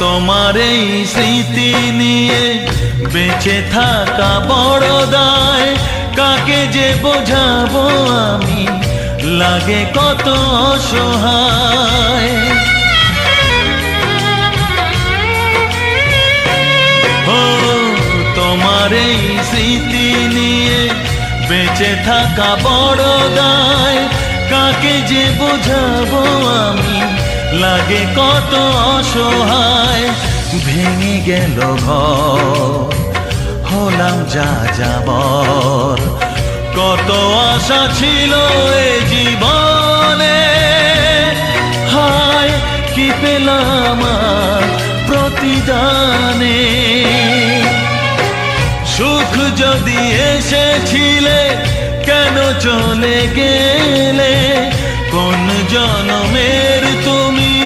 তোমার এই স্মৃতি নিয়ে বেঁচে থাকা বড় দায়, কাকে যে বোঝাবো আমি, লাগে কত অসহায়। ও তোমার এই স্মৃতি নিয়ে বেঁচে থাকা বড় দায়, কাকে যে বোঝাবো আমি, লাগে কত অসহায়। ভেঙে গেল ঘর, হলাম যা যাবর, কত আশা ছিল এ জীবনে, হায় কি পেলাম প্রতিদানে। সুখ যদি এসেছিলে কেন চলে গেলে, কোন জনমের